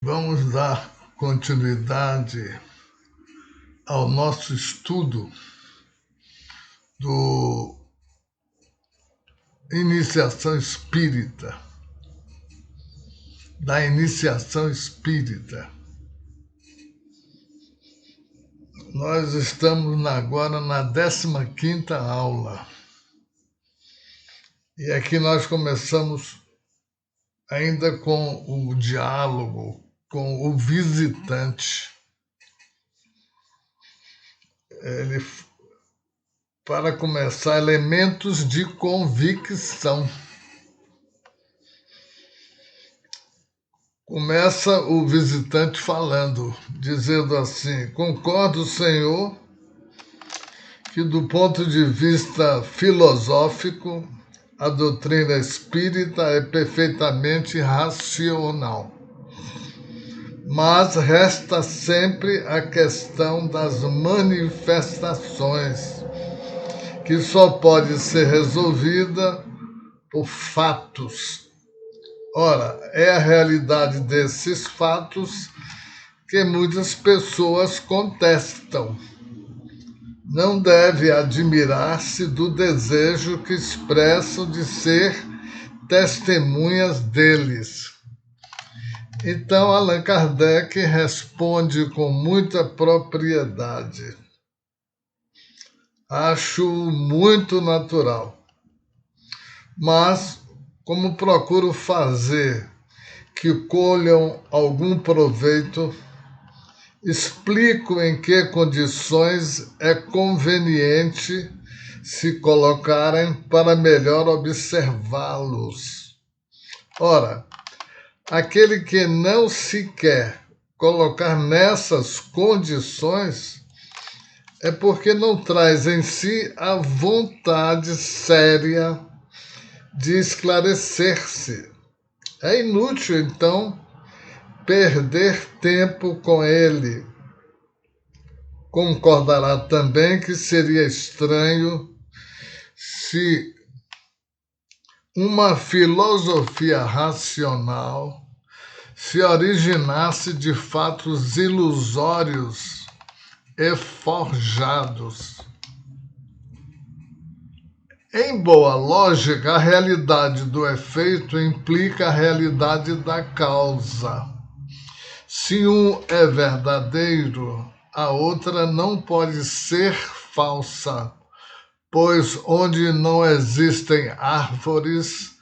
Vamos dar continuidade ao nosso estudo do Iniciação Espírita, da Iniciação Espírita. Nós estamos agora na 15ª aula. E aqui nós começamos ainda com o diálogo com o visitante. Para começar, elementos de convicção. Começa o visitante falando, dizendo assim: concordo, Senhor, que do ponto de vista filosófico, a doutrina espírita é perfeitamente racional. Mas resta sempre a questão das manifestações, que só pode ser resolvida por fatos. Ora, é a realidade desses fatos que muitas pessoas contestam. Não deve admirar-se do desejo que expressam de ser testemunhas deles. Então, Allan Kardec responde com muita propriedade. Acho muito natural, mas como procuro fazer que colham algum proveito, explico em que condições é conveniente se colocarem para melhor observá-los. Ora, aquele que não se quer colocar nessas condições é porque não traz em si a vontade séria de esclarecer-se. É inútil, então, perder tempo com ele. Concordará também que seria estranho se uma filosofia racional se originasse de fatos ilusórios e forjados. Em boa lógica, a realidade do efeito implica a realidade da causa. Se um é verdadeiro, a outra não pode ser falsa, pois onde não existem árvores,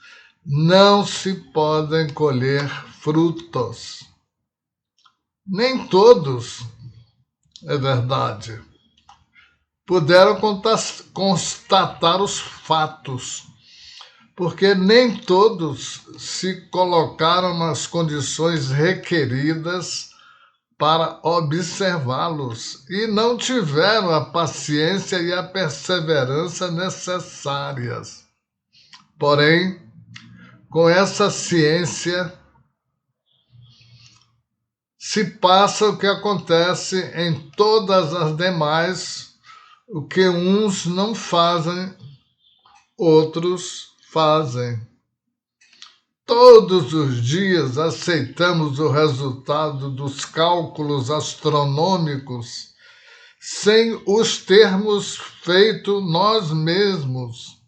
não se podem colher frutos. Nem todos, é verdade, puderam constatar os fatos, porque nem todos se colocaram nas condições requeridas para observá-los e não tiveram a paciência e a perseverança necessárias. Porém, com essa ciência, se passa o que acontece em todas as demais, o que uns não fazem, outros fazem. Todos os dias aceitamos o resultado dos cálculos astronômicos sem os termos feito nós mesmos.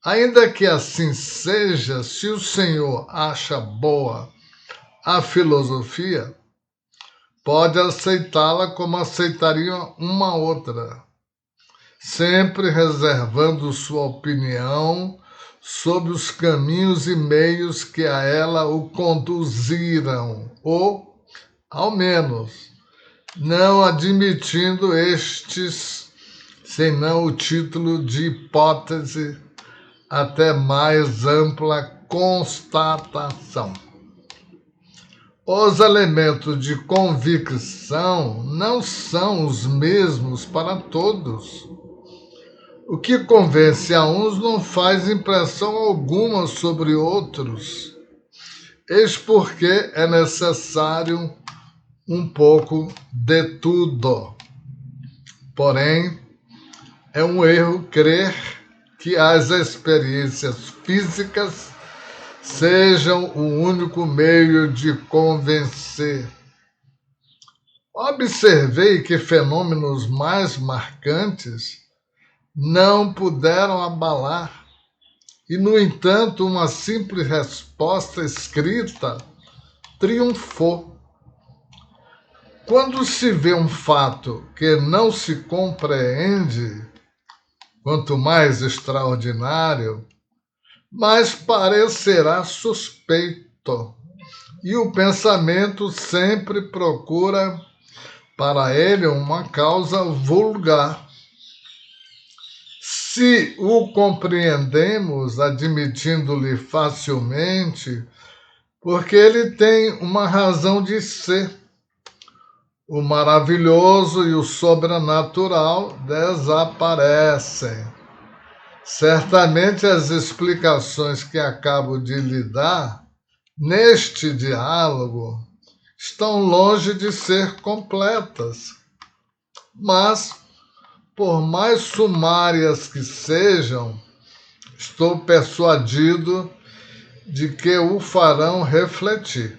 Ainda que assim seja, se o Senhor acha boa a filosofia, pode aceitá-la como aceitaria uma outra, sempre reservando sua opinião sobre os caminhos e meios que a ela o conduziram, ou, ao menos, não admitindo estes, senão o título de hipótese até mais ampla constatação. Os elementos de convicção não são os mesmos para todos. O que convence a uns não faz impressão alguma sobre outros. Eis porque é necessário um pouco de tudo. Porém, é um erro crer que as experiências físicas sejam o único meio de convencer. Observei que fenômenos mais marcantes não puderam abalar, e, no entanto, uma simples resposta escrita triunfou. Quando se vê um fato que não se compreende, quanto mais extraordinário, mais parecerá suspeito, e o pensamento sempre procura para ele uma causa vulgar. Se o compreendemos admitindo-lhe facilmente, porque ele tem uma razão de ser, o maravilhoso e o sobrenatural desaparecem. Certamente as explicações que acabo de lhe dar neste diálogo estão longe de ser completas, mas, por mais sumárias que sejam, estou persuadido de que o farão refletir.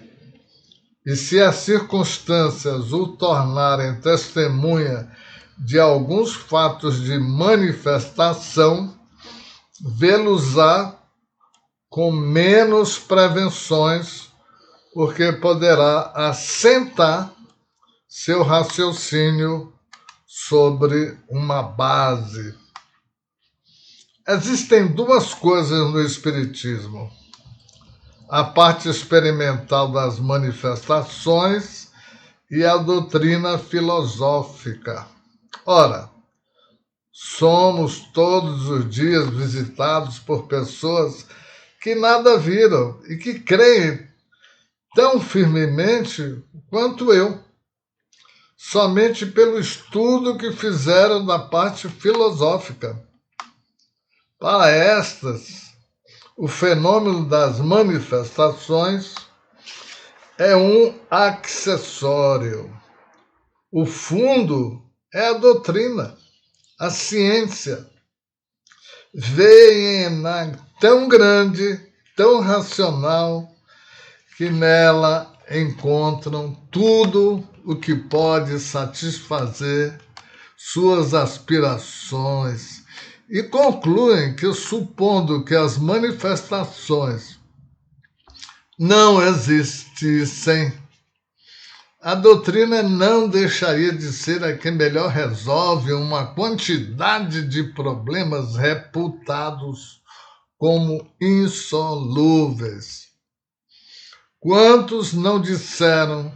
E se as circunstâncias o tornarem testemunha de alguns fatos de manifestação, vê-los-á com menos prevenções, porque poderá assentar seu raciocínio sobre uma base. Existem duas coisas no Espiritismo: a parte experimental das manifestações e a doutrina filosófica. Ora, somos todos os dias visitados por pessoas que nada viram e que creem tão firmemente quanto eu, somente pelo estudo que fizeram da parte filosófica. Para estas, o fenômeno das manifestações é um acessório. O fundo é a doutrina, a ciência. Veem-na tão grande, tão racional, que nela encontram tudo o que pode satisfazer suas aspirações, e concluem que, supondo que as manifestações não existissem, a doutrina não deixaria de ser a que melhor resolve uma quantidade de problemas reputados como insolúveis. Quantos não disseram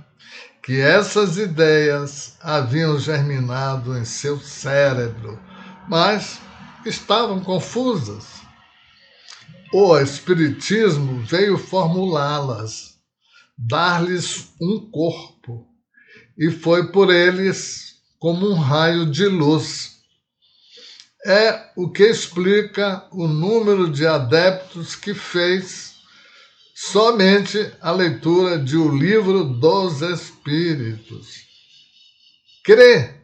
que essas ideias haviam germinado em seu cérebro, mas estavam confusas? O Espiritismo veio formulá-las, dar-lhes um corpo, e foi por eles como um raio de luz. É o que explica o número de adeptos que fez somente a leitura de O Livro dos Espíritos. Crê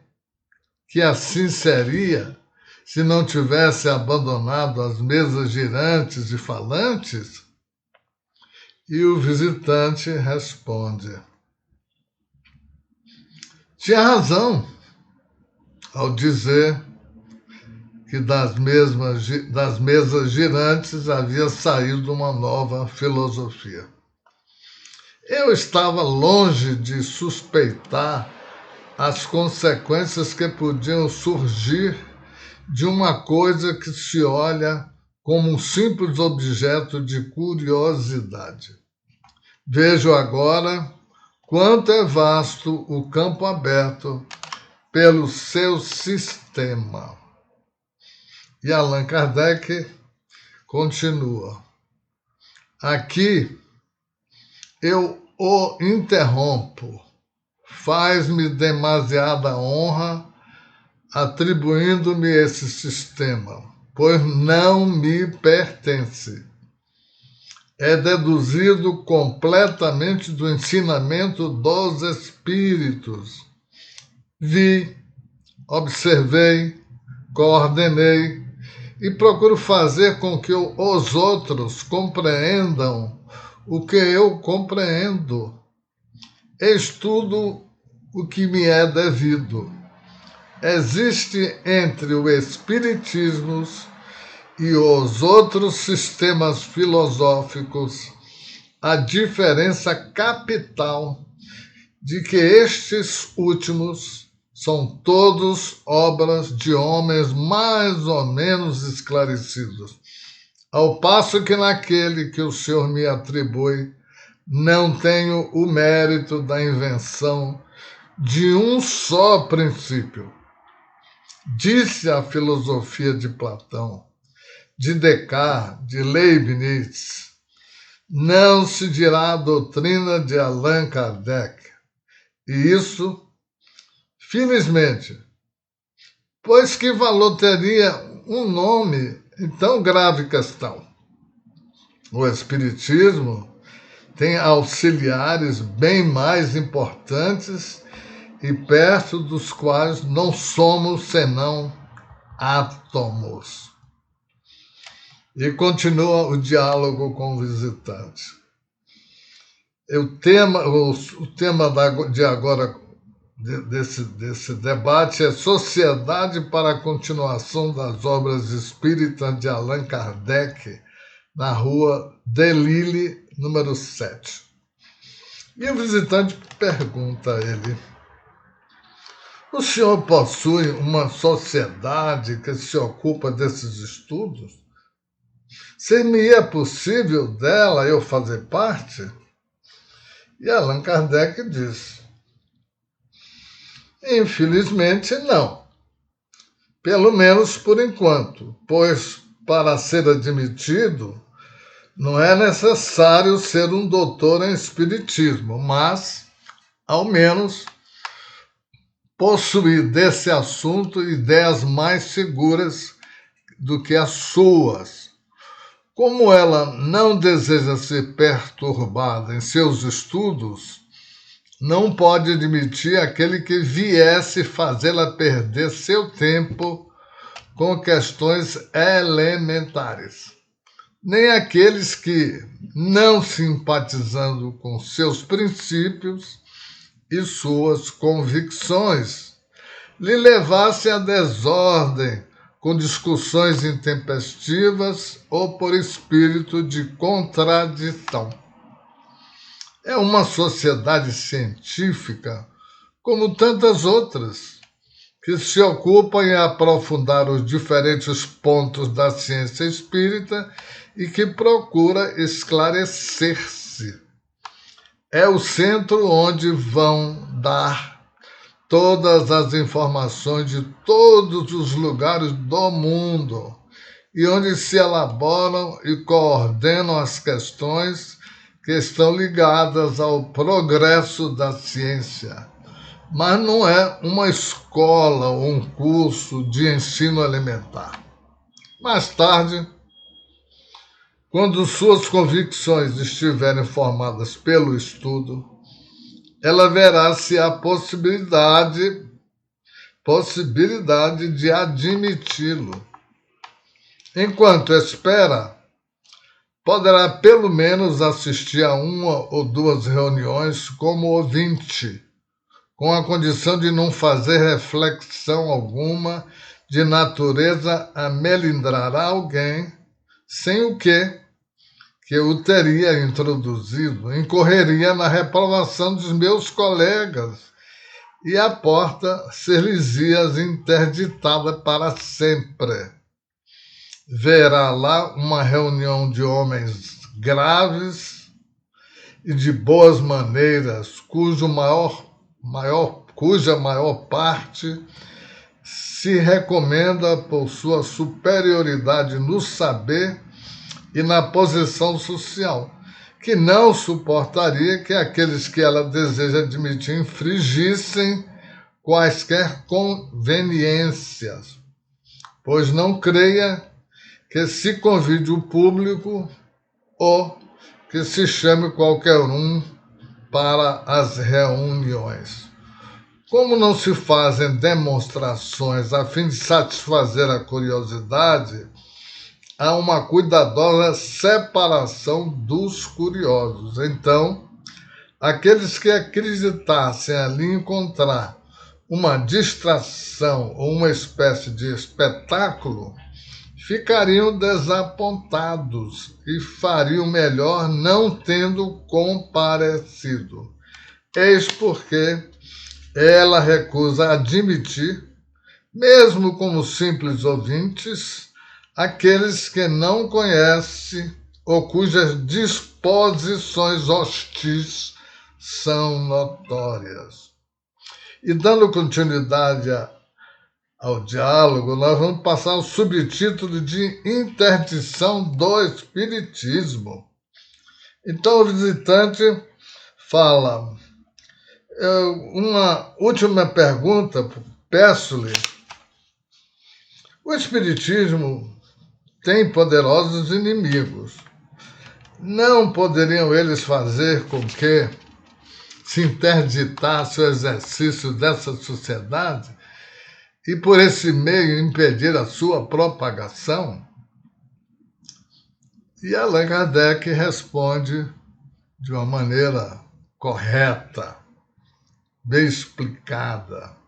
que assim seria se não tivesse abandonado as mesas girantes e falantes? E o visitante responde: tinha razão ao dizer que das mesas girantes havia saído uma nova filosofia. Eu estava longe de suspeitar as consequências que podiam surgir de uma coisa que se olha como um simples objeto de curiosidade. Vejo agora quanto é vasto o campo aberto pelo seu sistema. E Allan Kardec continua: aqui eu o interrompo, faz-me demasiada honra atribuindo-me esse sistema, pois não me pertence. É deduzido completamente do ensinamento dos Espíritos. Vi, observei, coordenei e procuro fazer com que os outros compreendam o que eu compreendo, estudo o que me é devido. Existe entre o Espiritismo e os outros sistemas filosóficos a diferença capital de que estes últimos são todos obras de homens mais ou menos esclarecidos, ao passo que naquele que o Senhor me atribui não tenho o mérito da invenção de um só princípio. Disse a filosofia de Platão, de Descartes, de Leibniz, não se dirá a doutrina de Allan Kardec. E isso, felizmente, pois que valor teria um nome em tão grave questão? O Espiritismo tem auxiliares bem mais importantes e perto dos quais não somos senão átomos. E continua o diálogo com o visitante. O tema de agora desse debate é Sociedade para a Continuação das Obras Espíritas de Allan Kardec, na rua Delille, número 7. E o visitante pergunta a ele: o senhor possui uma sociedade que se ocupa desses estudos? Ser-me-ia possível dela eu fazer parte? E Allan Kardec diz: infelizmente não. Pelo menos por enquanto, pois para ser admitido não é necessário ser um doutor em espiritismo, mas, ao menos, possuir desse assunto ideias mais seguras do que as suas. Como ela não deseja ser perturbada em seus estudos, não pode admitir aquele que viesse fazê-la perder seu tempo com questões elementares. Nem aqueles que, não simpatizando com seus princípios e suas convicções, lhe levasse à desordem com discussões intempestivas ou por espírito de contradição. É uma sociedade científica, como tantas outras, que se ocupam em aprofundar os diferentes pontos da ciência espírita e que procura esclarecer-se. É o centro onde vão dar todas as informações de todos os lugares do mundo e onde se elaboram e coordenam as questões que estão ligadas ao progresso da ciência. Mas não é uma escola ou um curso de ensino elementar. Mais tarde, quando suas convicções estiverem formadas pelo estudo, ela verá se há possibilidade de admiti-lo. Enquanto espera, poderá pelo menos assistir a uma ou duas reuniões como ouvinte, com a condição de não fazer reflexão alguma de natureza a melindrar alguém, sem o que o teria introduzido, incorreria na reprovação dos meus colegas e a porta ser-lhes-ia interditada para sempre. Verá lá uma reunião de homens graves e de boas maneiras, cuja maior parte se recomenda por sua superioridade no saber e na posição social, que não suportaria que aqueles que ela deseja admitir infringissem quaisquer conveniências, pois não creia que se convide o público ou que se chame qualquer um para as reuniões. Como não se fazem demonstrações a fim de satisfazer a curiosidade, há uma cuidadosa separação dos curiosos. Então, aqueles que acreditassem ali encontrar uma distração ou uma espécie de espetáculo ficariam desapontados e fariam melhor não tendo comparecido. Eis porque ela recusa admitir, mesmo como simples ouvintes, aqueles que não conhece ou cujas disposições hostis são notórias. E dando continuidade ao diálogo, nós vamos passar ao subtítulo de Interdição do Espiritismo. Então o visitante fala, uma última pergunta, peço-lhe, o Espiritismo tem poderosos inimigos. Não poderiam eles fazer com que se interditasse o exercício dessa sociedade e, por esse meio, impedir a sua propagação? E Allan Kardec responde de uma maneira correta, bem explicada.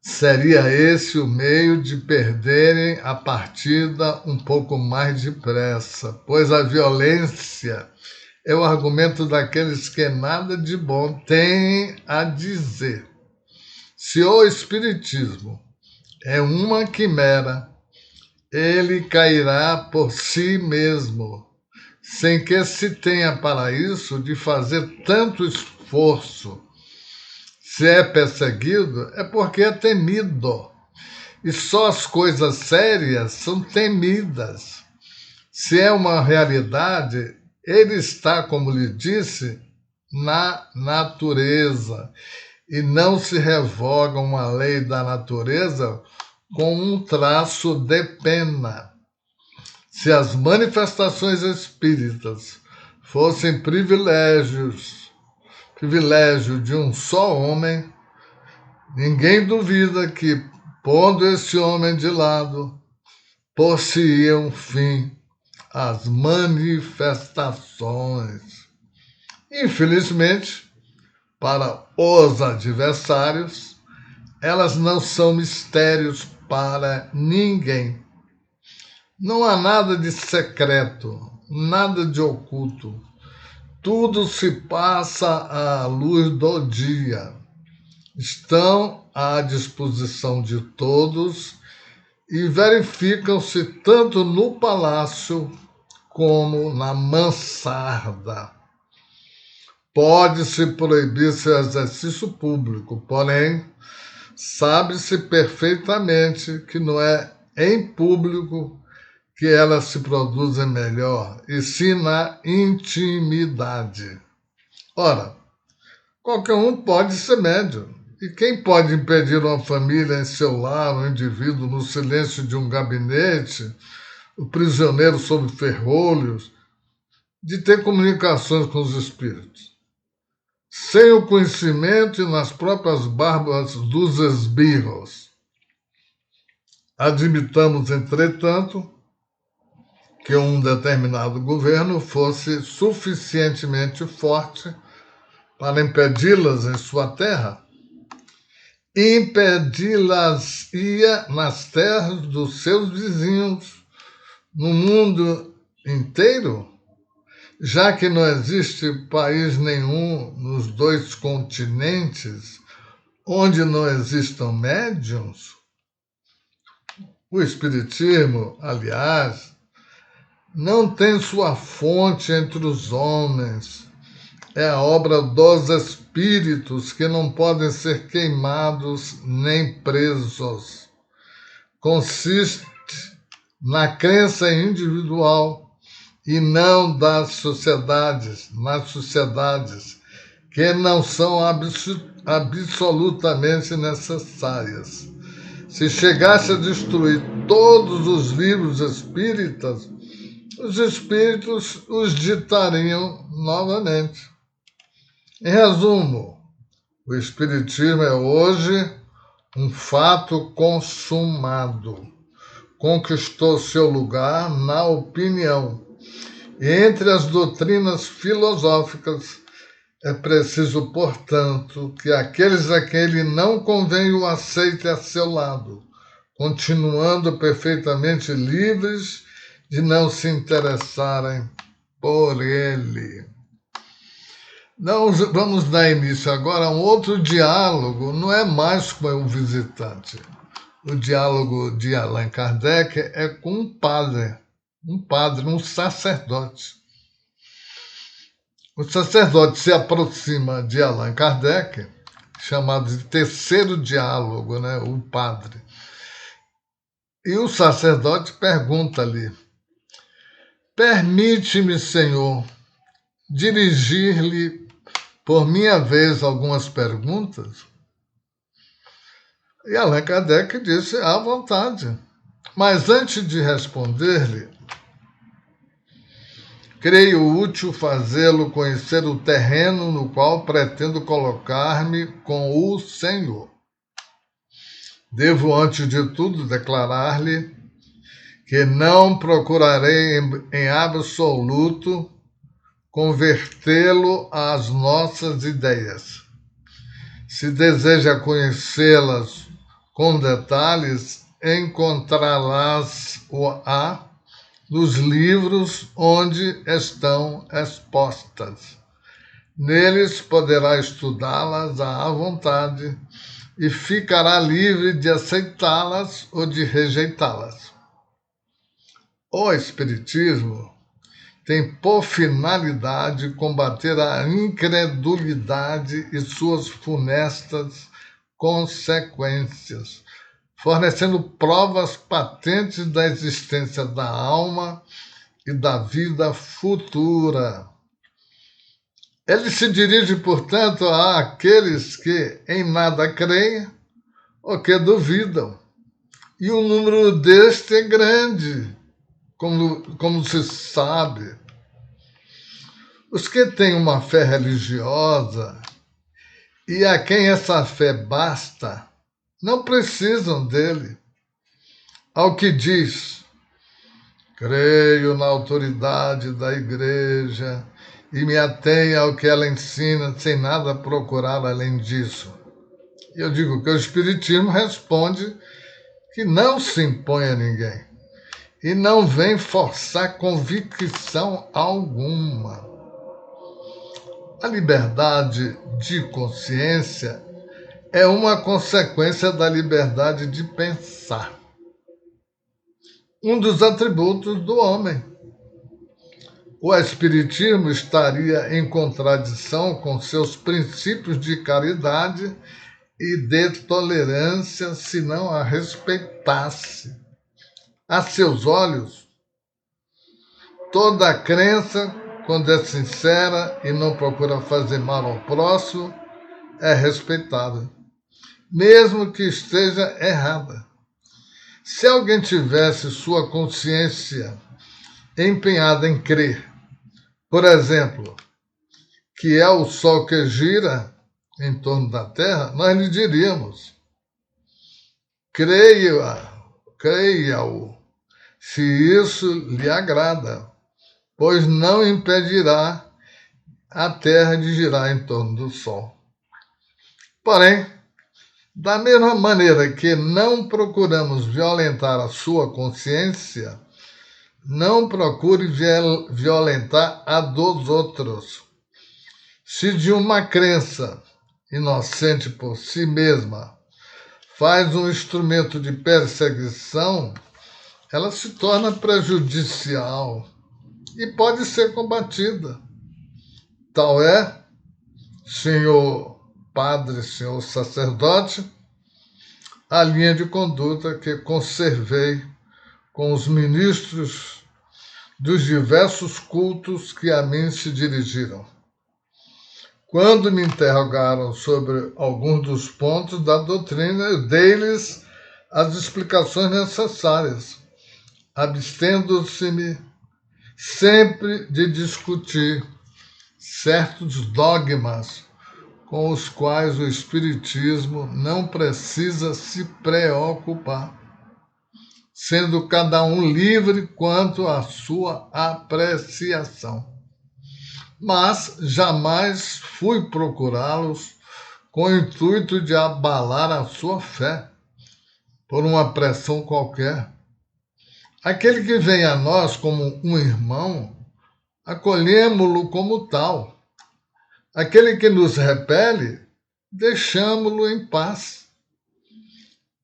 Seria esse o meio de perderem a partida um pouco mais depressa, pois a violência é o argumento daqueles que nada de bom têm a dizer. Se o Espiritismo é uma quimera, ele cairá por si mesmo, sem que se tenha para isso de fazer tanto esforço. Se é perseguido, é porque é temido. E só as coisas sérias são temidas. Se é uma realidade, ele está, como lhe disse, na natureza. E não se revoga uma lei da natureza com um traço de pena. Se as manifestações espíritas fossem privilégio de um só homem, ninguém duvida que, pondo esse homem de lado, pôr-se-iam fim às manifestações. Infelizmente, para os adversários, elas não são mistérios para ninguém. Não há nada de secreto, nada de oculto. Tudo se passa à luz do dia. Estão à disposição de todos e verificam-se tanto no palácio como na mansarda. Pode-se proibir seu exercício público, porém, sabe-se perfeitamente que não é em público que elas se produzem melhor, e sim na intimidade. Ora, qualquer um pode ser médium. E quem pode impedir uma família em seu lar, um indivíduo no silêncio de um gabinete, o prisioneiro sob ferrolhos, de ter comunicações com os espíritos? Sem o conhecimento e nas próprias barbas dos esbirros. Admitamos, entretanto, que um determinado governo fosse suficientemente forte para impedi-las em sua terra, impedi-las ia nas terras dos seus vizinhos, no mundo inteiro, já que não existe país nenhum nos 2 continentes onde não existam médiuns. O Espiritismo, aliás, não tem sua fonte entre os homens. É a obra dos espíritos que não podem ser queimados nem presos. Consiste na crença individual e não nas sociedades que não são absolutamente necessárias. Se chegasse a destruir todos os livros espíritas, os espíritos os ditariam novamente. Em resumo, o Espiritismo é hoje um fato consumado. conquistou seu lugar na opinião. E entre as doutrinas filosóficas, é preciso, portanto, que aqueles a quem ele não convém o aceite a seu lado, continuando perfeitamente livres de não se interessarem por ele. Vamos dar início agora a um outro diálogo, não é mais com o visitante. O diálogo de Allan Kardec é com um sacerdote. O sacerdote se aproxima de Allan Kardec, chamado de terceiro diálogo, né? O padre. E o sacerdote pergunta-lhe: permite-me, Senhor, dirigir-lhe por minha vez algumas perguntas? E Allan Kardec disse: à vontade. Mas antes de responder-lhe, creio útil fazê-lo conhecer o terreno no qual pretendo colocar-me com o Senhor. Devo, antes de tudo, declarar-lhe que não procurarei em absoluto convertê-lo às nossas ideias. Se deseja conhecê-las com detalhes, encontrá-las-á nos livros onde estão expostas. Neles poderá estudá-las à vontade e ficará livre de aceitá-las ou de rejeitá-las. O Espiritismo tem por finalidade combater a incredulidade e suas funestas consequências, fornecendo provas patentes da existência da alma e da vida futura. Ele se dirige, portanto, àqueles que em nada creem ou que duvidam. E o número deste é grande, como se sabe. Os que têm uma fé religiosa e a quem essa fé basta, não precisam dele. Ao que diz: creio na autoridade da Igreja e me atenho ao que ela ensina, sem nada procurar além disso. Eu digo que o Espiritismo responde que não se impõe a ninguém e não vem forçar convicção alguma. A liberdade de consciência é uma consequência da liberdade de pensar, um dos atributos do homem. O Espiritismo estaria em contradição com seus princípios de caridade e de tolerância se não a respeitasse. A seus olhos, toda a crença, quando é sincera e não procura fazer mal ao próximo, é respeitada, mesmo que esteja errada. Se alguém tivesse sua consciência empenhada em crer, por exemplo, que é o Sol que gira em torno da Terra, nós lhe diríamos: creia-o, se isso lhe agrada, pois não impedirá a Terra de girar em torno do Sol. Porém, da mesma maneira que não procuramos violentar a sua consciência, não procure violentar a dos outros. Se de uma crença inocente por si mesma faz um instrumento de perseguição, ela se torna prejudicial e pode ser combatida. Tal é, senhor padre, senhor sacerdote, a linha de conduta que conservei com os ministros dos diversos cultos que a mim se dirigiram, quando me interrogaram sobre alguns dos pontos da doutrina, eu dei-lhes as explicações necessárias, abstendo-se-me sempre de discutir certos dogmas com os quais o Espiritismo não precisa se preocupar. sendo cada um livre quanto à sua apreciação. Mas jamais fui procurá-los com o intuito de abalar a sua fé por uma pressão qualquer. Aquele que vem a nós como um irmão, acolhemo-lo como tal. Aquele que nos repele, deixamo-lo em paz.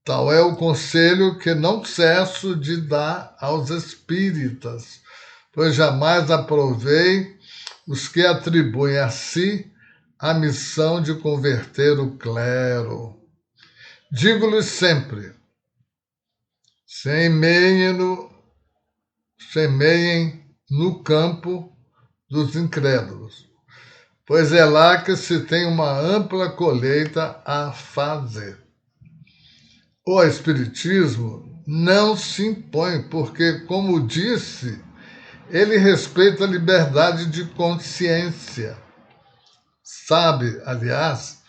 Tal é o conselho que não cesso de dar aos espíritas, pois jamais aprovei os que atribuem a si a missão de converter o clero. Digo-lhes sempre, semeiem no campo dos incrédulos, pois é lá que se tem uma ampla colheita a fazer. O Espiritismo não se impõe, porque, como disse, ele respeita a liberdade de consciência. Sabe, aliás,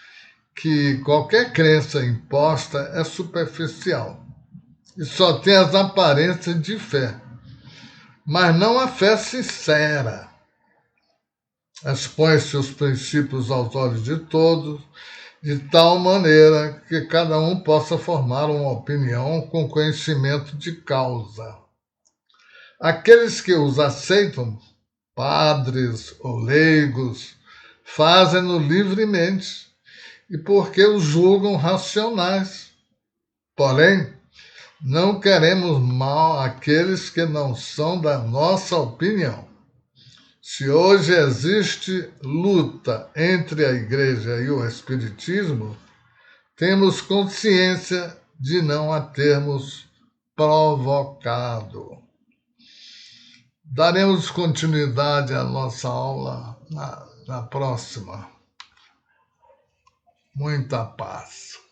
que qualquer crença imposta é superficial e só tem as aparências de fé, mas não a fé sincera. Expõe seus princípios aos olhos de todos, de tal maneira que cada um possa formar uma opinião com conhecimento de causa. Aqueles que os aceitam, padres ou leigos, fazem-no livremente e porque os julgam racionais. Porém, não queremos mal àqueles que não são da nossa opinião. Se hoje existe luta entre a Igreja e o Espiritismo, temos consciência de não a termos provocado. Daremos continuidade à nossa aula na próxima. Muita paz.